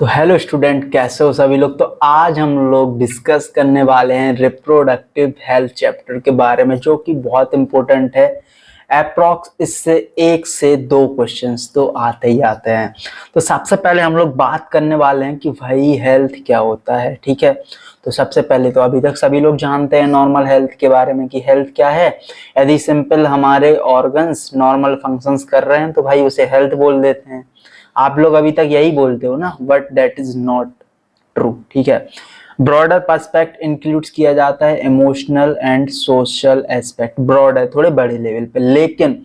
तो hello student, कैसे हो सभी लोग। तो आज हम लोग डिस्कस करने वाले हैं रिप्रोडक्टिव हेल्थ चैप्टर के बारे में, जो कि बहुत इंपॉर्टेंट है। अप्रॉक्स इससे 1 से 2 क्वेश्चंस तो आते ही आते हैं। तो सबसे पहले हम लोग बात करने वाले हैं कि भाई हेल्थ क्या होता है। ठीक है, तो सबसे पहले तो अभी तक सभी लोग जानते हैं नॉर्मल हेल्थ के बारे में कि हेल्थ क्या है। यदि सिंपल हमारे ऑर्गन्स नॉर्मल फंक्शंस कर रहे हैं तो भाई उसे हेल्थ बोल देते हैं। आप लोग अभी तक यही बोलते हो ना, but that is not true. ठीक है, ब्रॉडर पर्सपेक्ट इंक्लूड्स किया जाता है इमोशनल एंड सोशल एस्पेक्ट। ब्रॉड है, थोड़े बड़े लेवल पे, लेकिन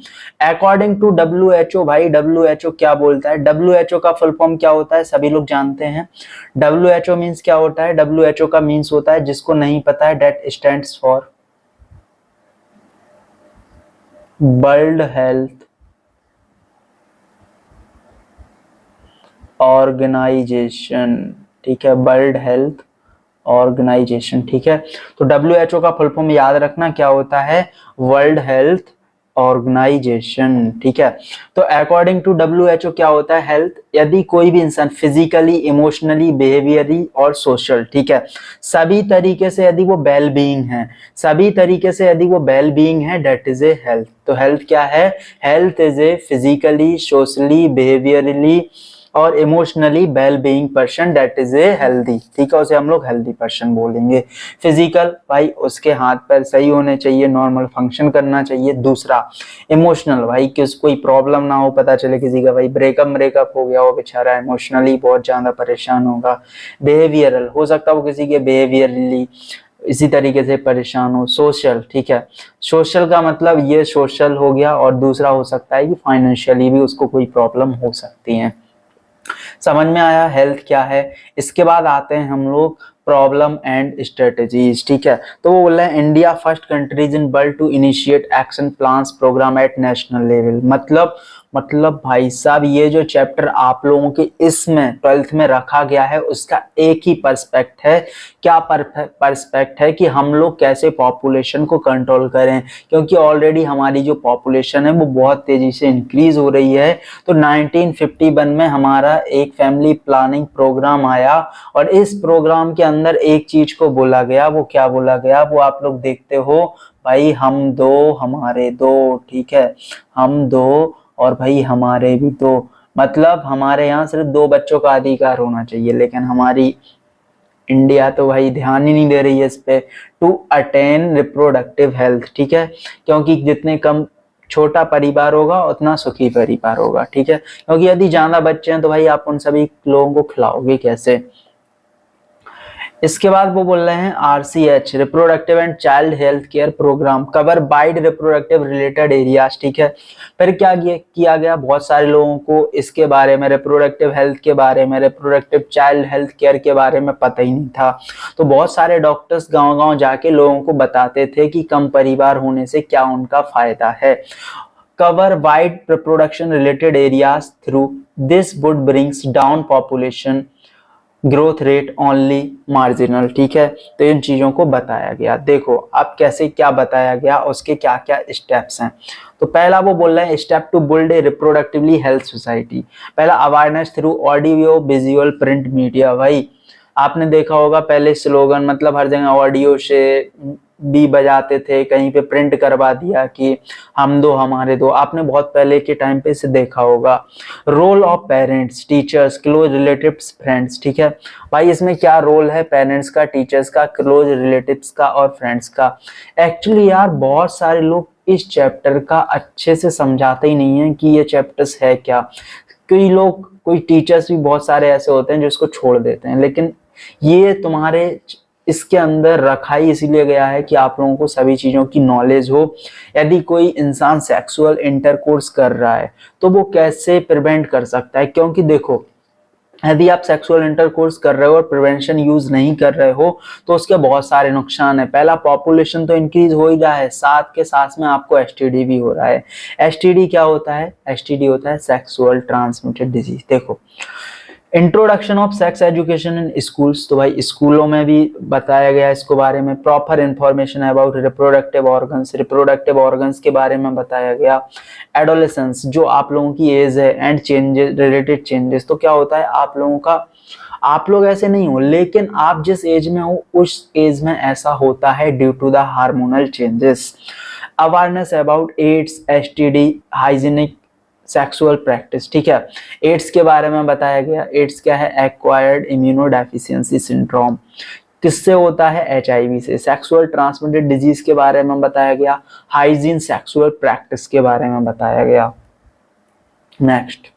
अकॉर्डिंग टू WHO, भाई WHO क्या बोलता है। WHO का फुल फॉर्म क्या होता है सभी लोग जानते हैं। WHO मीन्स क्या होता है। WHO का मीन्स होता है, जिसको नहीं पता है, that stands for World Health Organisation. ठीक है, वर्ल्ड हेल्थ ऑर्गेनाइजेशन। ठीक है, तो WHO का फुल फॉर्म याद रखना क्या होता है, वर्ल्ड हेल्थ ऑर्गेनाइजेशन। ठीक है, तो अकॉर्डिंग टू WHO क्या होता है हेल्थ। यदि कोई भी इंसान फिजिकली, इमोशनली, बिहेवियरली और सोशल, ठीक है, सभी तरीके से यदि वो वेल बीइंग है, सभी तरीके से यदि वो वेल बीइंग है, दैट इज ए हेल्थ। तो हेल्थ क्या है, health is a physically, socially, behaviourally और emotionally well being person, that is a healthy. ठीक है, उसे हम लोग हेल्दी पर्सन बोलेंगे। फिजिकल, भाई उसके हाथ पैर सही होने चाहिए, नॉर्मल फंक्शन करना चाहिए। दूसरा इमोशनल, भाई कोई प्रॉब्लम ना हो, पता चले किसी का भाई ब्रेकअप हो गया हो, बेचारा इमोशनली बहुत ज्यादा परेशान होगा। बिहेवियरल, हो सकता है वो किसी के बिहेवियरली इसी तरीके से परेशान हो। सोशल, ठीक है, सोशल का मतलब ये सोशल हो गया, और दूसरा हो सकता है कि फाइनेंशियली भी उसको कोई प्रॉब्लम हो सकती है। समझ में आया हेल्थ क्या है। इसके बाद आते हैं हम लोग प्रॉब्लम एंड स्ट्रेटेजीज। ठीक है, तो वो बोल रहे हैं India first countries in world to initiate action plans programme at national level. मतलब भाई साहब, ये जो चैप्टर आप लोगों के इसमें 12th में रखा गया है, उसका एक ही पर्सपेक्ट है। क्या पर्सपेक्ट है कि हम लोग कैसे पॉपुलेशन को कंट्रोल करें, क्योंकि ऑलरेडी हमारी जो पॉपुलेशन है वो बहुत तेजी से इंक्रीज हो रही है। तो 1951 में हमारा एक फैमिली प्लानिंग प्रोग्राम आया, और इस प्रोग्राम के अंदर एक चीज को बोला गया। वो क्या बोला गया, वो आप लोग देखते हो भाई, हम दो हमारे दो। ठीक है, हम दो और भाई हमारे भी दो। मतलब हमारे यहाँ सिर्फ 2 बच्चों का अधिकार होना चाहिए, लेकिन हमारी इंडिया तो भाई ध्यान ही नहीं दे रही है इस पे। टू अटेन रिप्रोडक्टिव हेल्थ, ठीक है, क्योंकि जितने कम छोटा परिवार होगा उतना सुखी परिवार होगा। ठीक है, क्योंकि यदि ज्यादा बच्चे हैं तो भाई आप उन सभी लोगों को खिलाओगे कैसे। इसके बाद वो बोल रहे हैं RCH, reproductive and child health care programme cover wide reproductive related areas. ठीक है, फिर क्या किया गया, बहुत सारे लोगों को इसके बारे में, रिप्रोडक्टिव हेल्थ के बारे में, रिप्रोडक्टिव चाइल्ड हेल्थ केयर के बारे में पता ही नहीं था। तो बहुत सारे डॉक्टर्स गांव-गांव जाके लोगों को बताते थे कि कम परिवार होने से क्या उनका फायदा है। Cover wide reproduction related areas through this would brings down population growth rate only marginal. ठीक है, तो इन चीजों को बताया गया। देखो अब कैसे क्या बताया गया, उसके क्या क्या स्टेप्स हैं। तो पहला वो बोल रहे हैं step to build a reproductively health society. पहला awareness through audio visual print media. भाई आपने देखा होगा पहले स्लोगन, मतलब हर जगह ऑडियो से भी बजाते थे, कहीं पे प्रिंट करवा दिया कि हम दो हमारे दो। आपने बहुत पहले के टाइम पे इसे देखा होगा। Role of parents, teachers, close relatives, friends. ठीक है, भाई इसमें क्या रोल है पेरेंट्स का, टीचर्स का, क्लोज रिलेटिव्स का और फ्रेंड्स का। एक्चुअली यार बहुत सारे लोग इस चैप्टर का अच्छे से समझाते ही नहीं है कि ये चैप्टर्स है क्या। कई लोग, कोई टीचर्स भी बहुत सारे ऐसे होते हैं जो इसको छोड़ देते हैं, लेकिन ये तुम्हारे इसके अंदर रखा ही इसीलिए गया है कि आप लोगों को सभी चीजों की नॉलेज हो। यदि कोई इंसान सेक्सुअल इंटरकोर्स कर रहा है तो वो कैसे प्रिवेंट कर सकता है, क्योंकि देखो यदि आप सेक्सुअल इंटरकोर्स कर रहे हो और प्रिवेंशन यूज नहीं कर रहे हो तो उसके बहुत सारे नुकसान है। पहला, पॉपुलेशन तो इंक्रीज हो ही रहा है, साथ के साथ में आपको STD भी हो रहा है। STD क्या होता है, STD होता है सेक्सुअल ट्रांसमिटेड डिजीज। देखो introduction of sex education in schools, तो भाई स्कूलों में भी बताया गया इसको बारे में। Proper information about reproductive organs के बारे में बताया गया। एडोलेसेंस, जो आप लोगों की एज है, एंड चेंजेस, रिलेटेड चेंजेस। तो क्या होता है, आप लोगों का आप लोग ऐसे नहीं हो, लेकिन आप जिस एज में हो उस एज में ऐसा होता है due to the hormonal changes. Awareness about AIDS, STD, hygienic sexual practice, ठीक है। एड्स के बारे में बताया गया। एड्स क्या है? Acquired immunodeficiency syndrome. किससे होता है? एचआईवी से। सेक्सुअल ट्रांसमिटेड डिजीज के बारे में बताया गया। हाइजीन सेक्सुअल प्रैक्टिस के बारे में बताया गया। नेक्स्ट,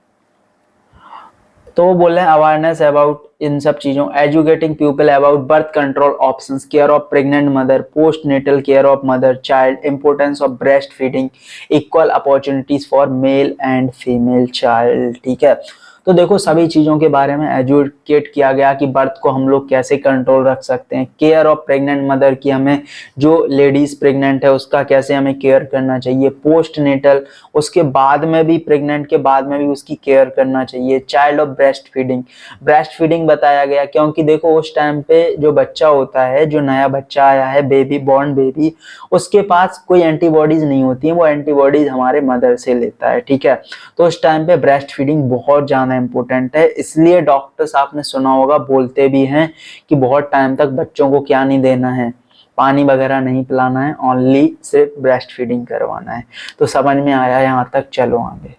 तो वो बोल रहे हैं अवेयरनेस अबाउट इन सब चीजों, educating people about birth control options, care of pregnant mother, post natal care of mother child, importance of breast feeding, equal opportunities for male and female child, ठीक है। तो देखो सभी चीजों के बारे में एजुकेट किया गया कि बर्थ को हम लोग कैसे कंट्रोल रख सकते हैं, केयर ऑफ प्रेग्नेंट मदर की हमें जो लेडीज प्रेग्नेंट है उसका कैसे हमें केयर करना चाहिए, पोस्ट नेटल उसके बाद में भी, प्रेग्नेंट के बाद में भी उसकी केयर करना चाहिए, child of breast feeding, breast feeding बताया गया क्योंकि देखो उस टाइम पे जो बच्चा होता है, जो नया बच्चा आया है, बेबी बॉर्न बेबी, उसके पास कोई एंटीबॉडीज नहीं होती है, वो एंटीबॉडीज हमारे मदर से लेता है, ठीक है। तो उस टाइम पे ब्रेस्ट फीडिंग बहुत ज्यादा इंपॉर्टेंट है, इसलिए डॉक्टर्स आपने सुना होगा बोलते भी हैं कि बहुत टाइम तक बच्चों को क्या नहीं देना है, पानी वगैरह नहीं पिलाना है, ओनली सिर्फ ब्रेस्ट फीडिंग करवाना है। तो समझ में आया यहाँ तक, चलो आगे।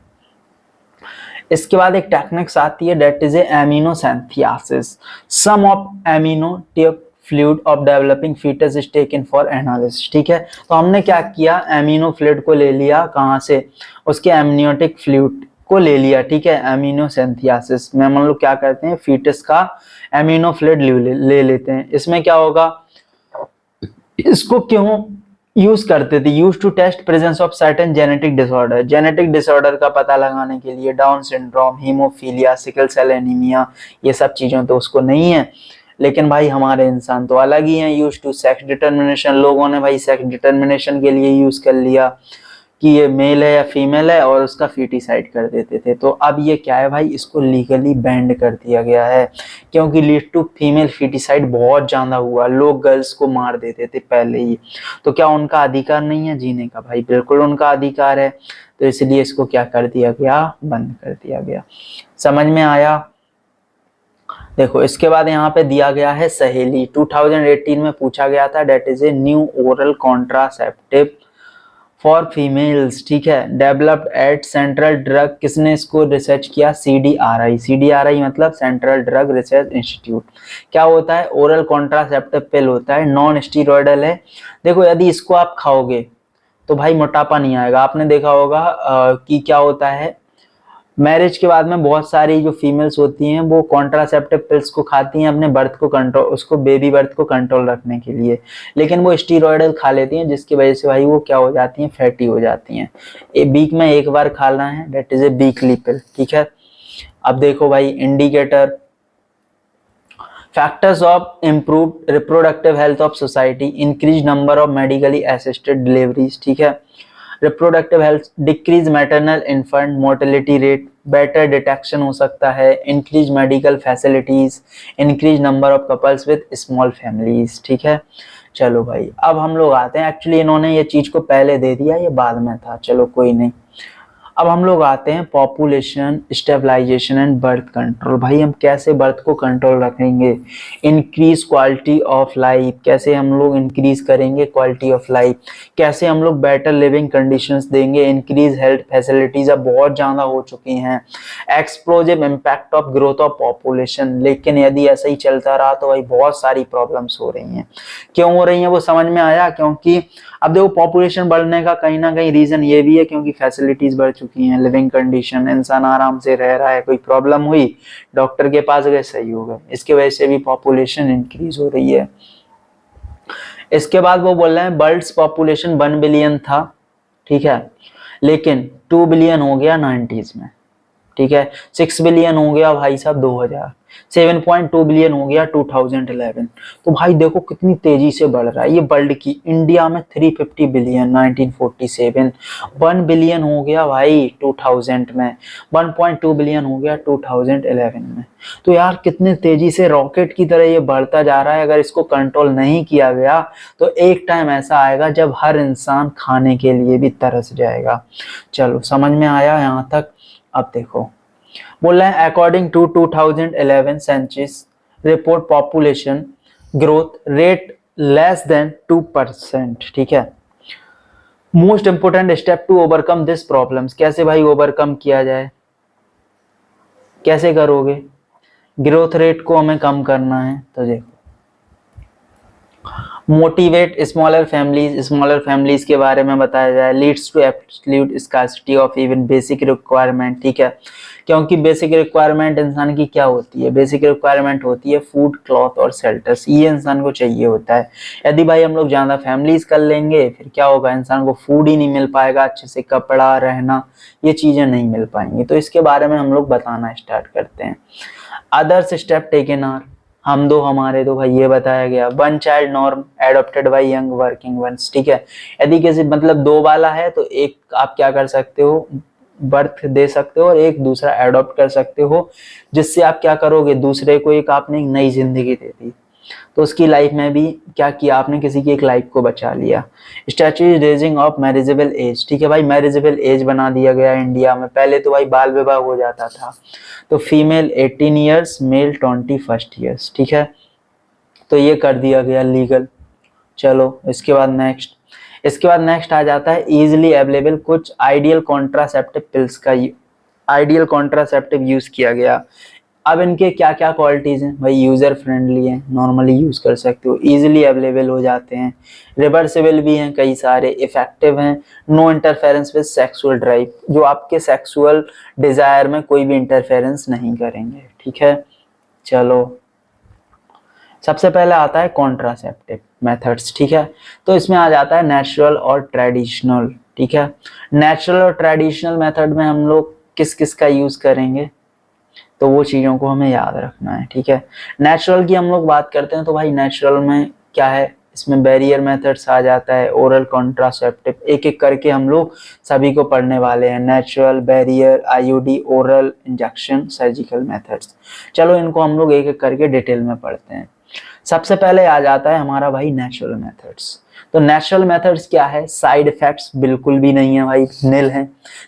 इसके बाद एक टेक्निक्स आती है that is amniocentesis, some of amino fluid of developing foetus is taken for analysis, ठीक है। तो हमने क्या किया, एमिनो फ्लूइड को ले लिया, कहाँ से? उसके एमनियोटिक फ्लूइड को ले लिया, ठीक है। एमिनोसिंथेसिस में हम लोग क्या करते हैं, फीटस का एमिनो फ्लूइड ले लेते हैं। इसमें क्या होगा, इसको क्यों यूज करते थे? Use to test presence of certain genetic disorder, genetic disorder का पता लगाने के लिए, Down syndrome, haemophilia, sickle cell anaemia, ये सब चीजों तो उसको नहीं है, लेकिन भाई हमारे इंसान तो अलग ही हैं। यूज टू सेक्स डिटर्मिनेशन, लोगों ने भाई सेक्स डिटर्मिनेशन के लिए यूज कर लिया कि ये मेल है या फीमेल है और उसका फीटिसाइड कर देते थे। तो अब ये क्या है भाई, इसको लीगली बैंड कर दिया गया है क्योंकि लीड टू फीमेल फीटिसाइड बहुत ज्यादा हुआ, लोग गर्ल्स को मार देते थे पहले ही। तो क्या उनका अधिकार नहीं है जीने का? भाई बिल्कुल उनका अधिकार है, तो इसलिए इसको क्या कर दिया गया, बंद कर दिया गया। समझ में आया? देखो इसके बाद यहाँ पे दिया गया है सहेली, 2018 में पूछा गया था, that is a new oral contraceptive for females, ठीक है, डेवलप्ड एट सेंट्रल ड्रग, किसने इसको रिसर्च किया? CDRI, CDRI मतलब सेंट्रल ड्रग रिसर्च इंस्टीट्यूट। क्या होता है? ओरल कॉन्ट्रासेप्टिव पिल होता है, नॉन स्टीरॉयडल है। देखो यदि इसको आप खाओगे तो भाई मोटापा नहीं आएगा। आपने देखा होगा कि क्या होता है, मैरिज के बाद में बहुत सारी जो फीमेल्स होती हैं वो कॉन्ट्रासेप्टिव पिल्स को खाती हैं अपने बर्थ को कंट्रोल, उसको बेबी बर्थ को कंट्रोल रखने के लिए, लेकिन वो स्टीरॉयडल खा लेती हैं जिसकी वजह से भाई वो क्या हो जाती हैं, फैटी हो जाती हैं। वीक में एक बार खाना है, दैट इज ए वीकली पिल, ठीक है। अब देखो भाई indicator, factors of improved reproductive health of society, increase number of medically assisted deliveries, ठीक है, reproductive health, decrease maternal infant mortality rate, better detection हो सकता है, increase medical facilities, increase number of couples with small families, ठीक है। चलो भाई अब हम लोग आते हैं, एक्चुअली इन्होंने ये चीज को पहले दे दिया, ये बाद में था, चलो कोई नहीं। अब हम लोग आते हैं population stabilisation and birth control. भाई हम कैसे बर्थ को कंट्रोल रखेंगे? इंक्रीज क्वालिटी ऑफ लाइफ, कैसे हम लोग इंक्रीज करेंगे क्वालिटी ऑफ लाइफ, कैसे हम लोग बेटर लिविंग कंडीशंस देंगे, इंक्रीज हेल्थ फैसिलिटीज अब बहुत ज्यादा हो चुकी हैं, explosive impact of growth of population. लेकिन यदि ऐसा ही चलता रहा तो भाई बहुत सारी प्रॉब्लम्स हो रही हैं। क्यों हो रही हैं वो समझ में आया? क्योंकि अब देखो पॉपुलेशन बढ़ने का कहीं ना कहीं रीजन ये भी है क्योंकि फैसिलिटीज बढ़ चुकी हैं, लिविंग कंडीशन, इंसान आराम से रह रहा है, कोई प्रॉब्लम हुई डॉक्टर के पास गए, सही हो गए, इसकी वजह से भी पॉपुलेशन इंक्रीज हो रही है। इसके बाद वो बोल रहे हैं बर्ड्स पॉपुलेशन 1 बिलियन था, ठीक है, लेकिन 2 बिलियन हो गया 90s में, ठीक है, 6 बिलियन हो गया भाई साहब 2000, 7.2 बिलियन हो गया 2011। तो भाई देखो कितनी तेजी से बढ़ रहा है ये वर्ल्ड की। इंडिया में 350 बिलियन 1947, 1 बिलियन हो गया भाई 2000 में, 1.2 बिलियन हो गया 2011 में। तो यार कितनी तेजी से रॉकेट की तरह ये बढ़ता जा रहा है। अगर इसको कंट्रोल नहीं किया गया तो एक टाइम ऐसा आएगा जब हर इंसान खाने के लिए भी तरस जाएगा। चलो समझ में आया यहाँ तक? अब देखो बोल रहे हैं according to 2011 census report population growth rate less than 2%, ठीक है। Most important step to overcome this problems, कैसे भाई ओवरकम किया जाए, कैसे करोगे, ग्रोथ रेट को हमें कम करना है तो देखो, मोटिवेट स्मॉलर फैमिलीज के बारे में बताया जाए, leads to absolute scarcity of even basic requirement, ठीक है। क्योंकि बेसिक रिक्वायरमेंट इंसान की क्या होती है, बेसिक रिक्वायरमेंट होती है फूड, क्लॉथ और शेल्टर्स, ये इंसान को चाहिए होता है। यदि भाई हम लोग ज्यादा फैमिलीज कर लेंगे फिर क्या होगा, इंसान को फूड ही नहीं मिल पाएगा, अच्छे से कपड़ा, रहना, ये चीजें नहीं मिल पाएंगी। तो इसके बारे में हम लोग बताना स्टार्ट करते हैं। अदर्स स्टेप टेकन आर, हम दो हमारे दो, भाई ये बताया गया। One child norm adopted by young working ones, ठीक है। यदि किसी मतलब दो वाला है तो एक आप क्या कर सकते हो, बर्थ दे सकते हो और एक दूसरा एडॉप्ट कर सकते हो, जिससे आप क्या करोगे, दूसरे को एक आपने एक नई जिंदगी दे दी, तो उसकी लाइफ में भी क्या किया आपने, किसी की एक लाइफ को बचा लिया। Statutes raising of marriageable age, ठीक है भाई, मैरिजेबल एज बना दिया गया इंडिया में। पहले तो भाई बाल विवाह हो जाता था, तो फीमेल 18 ईयर्स, मेल 21 ईयर्स, ठीक है, तो ये कर दिया गया लीगल। चलो इसके बाद नेक्स्ट आ जाता है इजीली अवेलेबल कुछ आइडियल कॉन्ट्रासेप्टिव पिल्स का आइडियल कॉन्ट्रासेप्टिव यूज किया गया। अब इनके क्या क्या क्वालिटीज हैं भाई, यूजर फ्रेंडली हैं, नॉर्मली यूज कर सकते हो, इजीली अवेलेबल हो जाते हैं, रिवर्सिबल भी हैं कई सारे, इफेक्टिव हैं, no interference with sexual drive, जो आपके सेक्सुअल डिजायर में कोई भी इंटरफेरेंस नहीं करेंगे, ठीक है। चलो सबसे पहले आता है कॉन्ट्रासेप्टिव मेथड्स, ठीक है। तो इसमें आ जाता है नेचुरल और ट्रेडिशनल, ठीक है। नेचुरल और ट्रेडिशनल मेथड में हम लोग किस किस का यूज करेंगे, तो वो चीजों को हमें याद रखना है, ठीक है। नेचुरल की हम लोग बात करते हैं तो भाई नेचुरल में क्या है, इसमें बैरियर मेथड्स आ जाता है, ओरल कॉन्ट्रासेप्टिव, एक एक करके हम लोग सभी को पढ़ने वाले हैं। Natural, barrier, IUD, oral, injection, surgical methods. चलो इनको हम लोग एक एक करके डिटेल में पढ़ते हैं। सबसे पहले आ जाता है हमारा भाई नेचुरल मेथड्स। तो नेचुरल मेथड्स क्या है, साइड इफेक्ट्स बिल्कुल भी नहीं है भाई, निल है।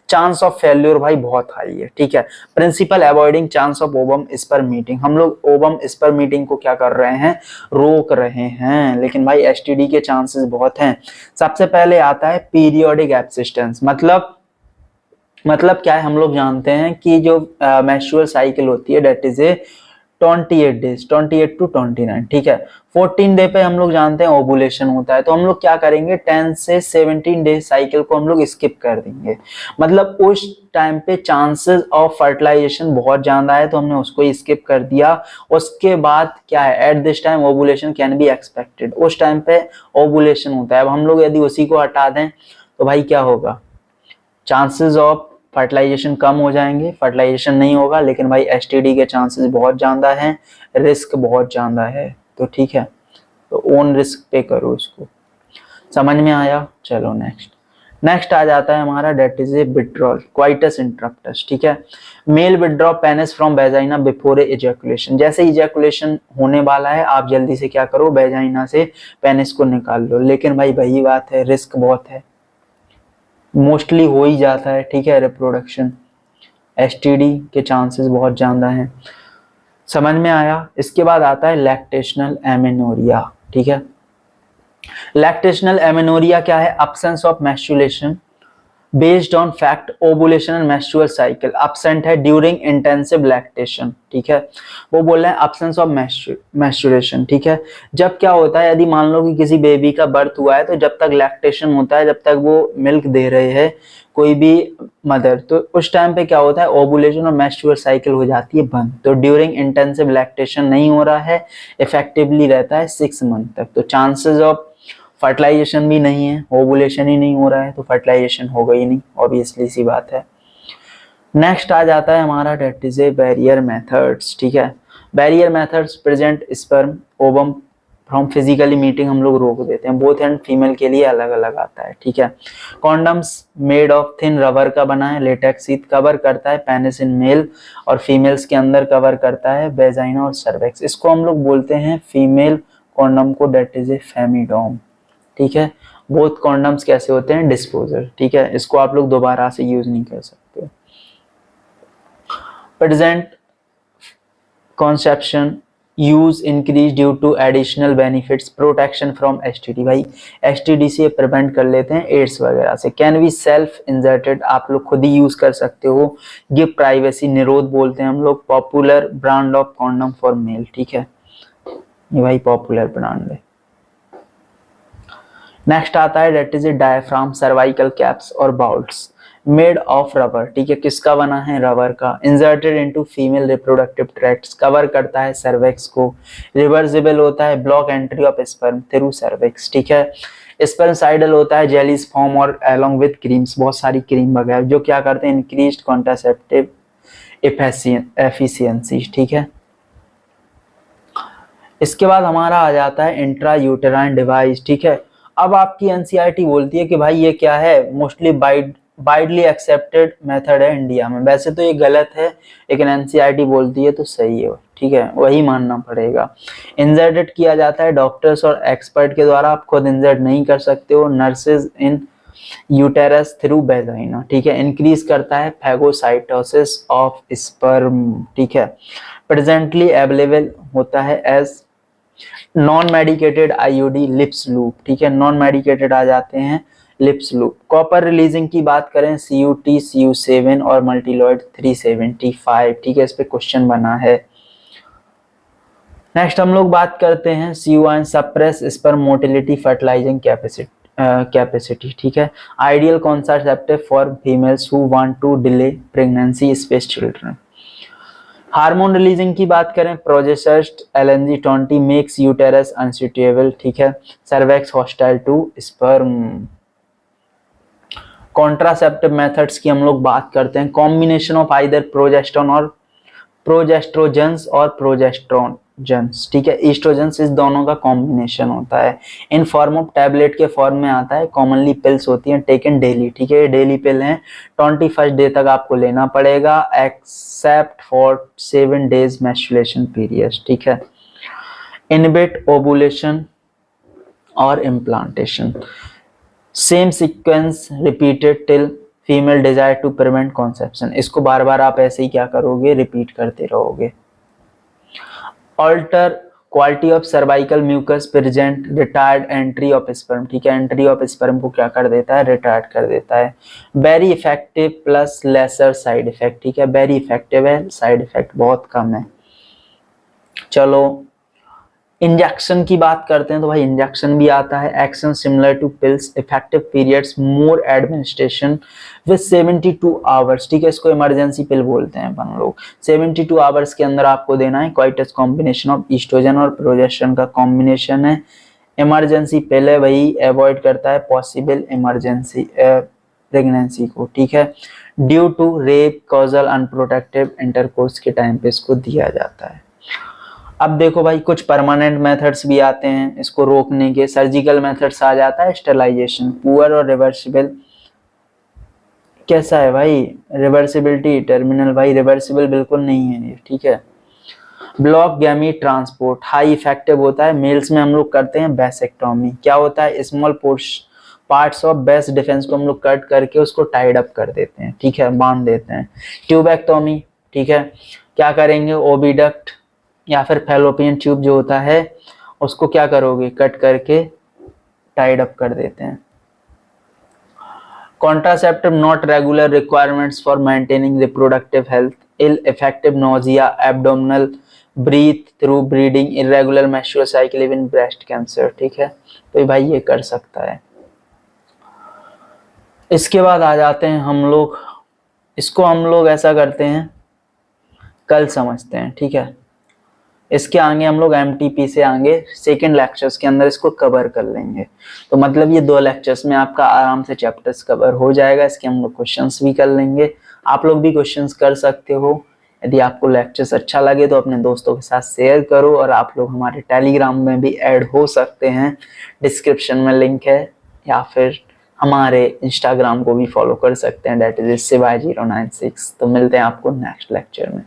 चांस ऑफ फेल्योर भाई बहुत हाई है, ठीक है। Principle avoiding chance of ovum sperm meeting, हम लोग ओवम स्पर्म मीटिंग को क्या कर रहे हैं, रोक रहे हैं, लेकिन भाई एसटीडी के चांसेस बहुत हैं। सबसे पहले आता है पीरियोडिक एब्सिस्टेंस, मतलब क्या है, हम लोग जानते हैं कि जो मेंस्ट्रुअल साइकिल होती है that is a 28 days, 28 to 29, ठीक है। 14 डे पे हम लोग जानते हैं ओवुलेशन होता है, तो हम लोग क्या करेंगे, 10 से 17 डे साइकिल को हम लोग स्किप कर देंगे। मतलब उस टाइम पे चांसेस ऑफ फर्टिलाइजेशन बहुत ज्यादा है, तो हमने उसको ही स्किप कर दिया। उसके बाद क्या है, at this time ovulation can be expected, उस टाइम पे ओवुलेशन होता है। अब हम लोग यदि उसी को हटा दें तो भाई क्या होगा, चांसेस ऑफ फर्टिलाइजेशन कम हो जाएंगे, फर्टिलाइजेशन नहीं होगा, लेकिन भाई एसटीडी के चांसेस बहुत ज्यादा हैं, रिस्क बहुत ज्यादा है, तो ठीक है, तो ओन रिस्क पे करो इसको। समझ में आया। चलो नेक्स्ट आ जाता है हमारा that is a withdrawal coitus interruptus, ठीक है। Male withdraw penis from vagina before a ejaculation, जैसे इजैकुलेशन होने वाला है आप जल्दी से क्या करो, वेजाइना से पेनिस को निकाल लो, लेकिन भाई वही बात है, रिस्क बहुत है, मोस्टली हो ही जाता है, ठीक है। रिप्रोडक्शन, एसटीडी के चांसेस बहुत ज्यादा हैं। समझ में आया। इसके बाद आता है लैक्टेशनल एमेनोरिया, ठीक है। लैक्टेशनल एमेनोरिया क्या है, absence of menstruation based on fact ovulation and menstrual cycle absent है ड्यूरिंग इंटेंसिव लैक्टेशन, ठीक है। वो बोल रहे हैं एब्सेंस ऑफ मेंस्ट्रुएशन, ठीक है। जब क्या होता है, यदि मान लो कि किसी बेबी का बर्थ हुआ है, तो जब तक लैक्टेशन होता है, जब तक वो मिल्क दे रहे हैं कोई भी मदर, तो उस टाइम पे क्या होता है, ओवुलेशन और मेंस्ट्रुअल साइकिल हो जाती है बंद। तो ड्यूरिंग इंटेंसिव लैक्टेशन नहीं हो रहा है, इफेक्टिवली रहता है 6 मंथ तक, तो चांसेस ऑफ फर्टिलाइजेशन भी नहीं है, ओवुलेशन ही नहीं हो रहा है, तो फर्टिलाइजेशन होगा ही नहीं, ऑब्वियसली सी बात है। नेक्स्ट आ जाता है हमारा that is a barrier methods, ठीक है। Barrier methods present sperm ovum from physically meeting, हम लोग रोक देते हैं, बोथ एंड फीमेल के लिए अलग अलग आता है, ठीक है। Condoms made of thin rubber का बना है, लेटेक्स शीट कवर करता है पेनिस इन मेल और फीमेल्स के अंदर कवर करता है वेजाइना और सर्वेक्स, इसको हम लोग बोलते हैं फीमेल कॉन्डम को, डेट इज ए फेमिडोम, ठीक है। बोथ कॉन्डम्स कैसे होते हैं, डिस्पोजल, ठीक है, इसको आप लोग दोबारा से यूज नहीं कर सकते। Present conception use increase due to additional benefits, protection from STD, भाई एसटीडी से प्रिवेंट कर लेते हैं, एड्स वगैरह से। कैन बी सेल्फ इंजर्टेड, आप लोग खुद ही यूज कर सकते हो। गिव प्राइवेसी, निरोध बोलते हैं हम लोग। Popular brand of condom for male, ठीक है, ये भाई पॉपुलर ब्रांड है। नेक्स्ट आता है that is a diaphragm, cervical caps और बाउल्स, मेड ऑफ रबर, ठीक है, किसका बना है, रबर का। Inserted into female reproductive tracts, cover करता है सर्वेक्स को। रिवर्सिबल होता है, block entry of sperm through cervix, ठीक है। स्पर्मसाइडल होता है, जेलीज फॉर्म और अलोंग विद क्रीम्स, बहुत सारी क्रीम वगैरह जो क्या करते हैं, इंक्रीज्ड कॉन्ट्रासेप्टिव एफिशिएंसी, ठीक है। इसके बाद हमारा आ जाता है इंट्रा यूटेराइन डिवाइस, ठीक है। अब आपकी एनसीईआरटी बोलती है कि भाई ये क्या है, मोस्टली वाइडली एक्सेप्टेड मेथड है इंडिया में। वैसे तो ये गलत है, लेकिन एनसीईआरटी बोलती है तो सही है, ठीक है, वही मानना पड़ेगा। इंजर्टेड किया जाता है डॉक्टर्स और एक्सपर्ट के द्वारा, आप खुद इंजर्ट नहीं कर सकते हो। नर्सेज इन यूटेरस थ्रू वेजाइना, ठीक है। इंक्रीज करता है फैगोसाइटोसिस ऑफ स्पर्म, ठीक है। प्रेजेंटली अवेलेबल होता है as non medicated IUD lips loop, ठीक है, नॉन मेडिकेटेड आ जाते हैं लिप्स लूप। कॉपर रिलीजिंग की बात करें, CUT, CU7 और मल्टीलॉइड 375, ठीक है, इस पे क्वेश्चन बना है। नेक्स्ट हम लोग बात करते हैं CUN, suppress sperm motility fertilising capacity, ठीक है। Ideal contraceptive for females who want to delay pregnancy space children. Hormone releasing की बात करें, progesterone LNG20 makes uterus unsuitable, ठीक है। Cervix hostile to sperm. Contraceptive methods की हम लोग बात करते हैं, कॉम्बिनेशन ऑफ आइदर प्रोजेस्ट्रोजेंस और प्रोजेस्ट्रोजेंस, ठीक है। ईस्ट्रोजेंस इस दोनों का कॉम्बिनेशन होता है। इन फॉर्म ऑफ टैबलेट के फॉर्म में आता है, कॉमनली पिल्स होती हैं, टेकन डेली, ठीक है, डेली पिल हैं। 21st डे तक आपको लेना पड़ेगा, except for 7 days menstruation period, ठीक है। इनहिबिट ओवुलेशन और implantation, same sequence repeated till female desire to prevent conception, इसको बार बार आप ऐसे ही क्या करोगे, रिपीट करते रहोगे। Alter quality of cervical mucus present retired entry of sperm, ठीक है, एंट्री ऑफ स्पर्म को क्या कर देता है, रिटायर्ड कर देता है। Very effective plus laser side effect, ठीक है, वेरी इफेक्टिव है, साइड इफेक्ट बहुत कम है। चलो इंजेक्शन की बात करते हैं, तो भाई इंजेक्शन भी आता है। Action similar to pills, effective periods more administration with 72 hours, ठीक है, इसको इमरजेंसी पिल बोलते हैं अपन लोग। 72 आवर्स के अंदर आपको देना है। क्वाइटस कॉम्बिनेशन ऑफ ईस्ट्रोजन और प्रोजेस्टेरोन का कॉम्बिनेशन है। इमरजेंसी पिल है, वही अवॉइड करता है पॉसिबल इमरजेंसी प्रेगनेंसी को, ठीक है। Due to rape casual unprotective intercourse के टाइम पे इसको दिया जाता है। अब देखो भाई कुछ परमानेंट मेथड्स भी आते हैं इसको रोकने के। सर्जिकल मेथड्स आ जाता है, स्टेरिलाइजेशन। पुअर और रिवर्सिबल कैसा है भाई, रिवर्सिबिलिटी टर्मिनल, भाई रिवर्सिबल बिल्कुल नहीं है ये, ठीक है। Block gamete transport, high effective होता है। मेल्स में हम लोग करते हैं बेसेक्टोमी, क्या होता है, small parts of best defence को हम लोग कट करके उसको टाइड अप कर देते हैं, ठीक है, बांध देते हैं। ट्यूबेक्टोमी, ठीक है, क्या करेंगे, ओविडक्ट या फिर फैलोपियन ट्यूब जो होता है उसको क्या करोगे, कट करके टाइड अप कर देते हैं। Contraceptive not regular requirements for maintaining reproductive health, ill effective nausea, abdominal breath through breeding, irregular menstrual cycle, even breast cancer, ठीक है, तो भाई ये कर सकता है। इसके बाद आ जाते हैं हम लोग, इसको हम लोग ऐसा करते हैं, कल समझते हैं, ठीक है। इसके आगे हम लोग MTP से आगे सेकेंड लेक्चर्स के अंदर इसको कवर कर लेंगे। तो मतलब ये 2 लेक्चर्स में आपका आराम से चैप्टर्स कवर हो जाएगा। इसके हम लोग क्वेश्चंस भी कर लेंगे, आप लोग भी क्वेश्चंस कर सकते हो। यदि आपको लेक्चर्स अच्छा लगे तो अपने दोस्तों के साथ शेयर करो, और आप लोग हमारे टेलीग्राम में भी ऐड हो सकते हैं, डिस्क्रिप्शन में लिंक है, या फिर हमारे इंस्टाग्राम को भी फॉलो कर सकते हैं, दैट इज शिवा096। तो मिलते हैं आपको नेक्स्ट लेक्चर में।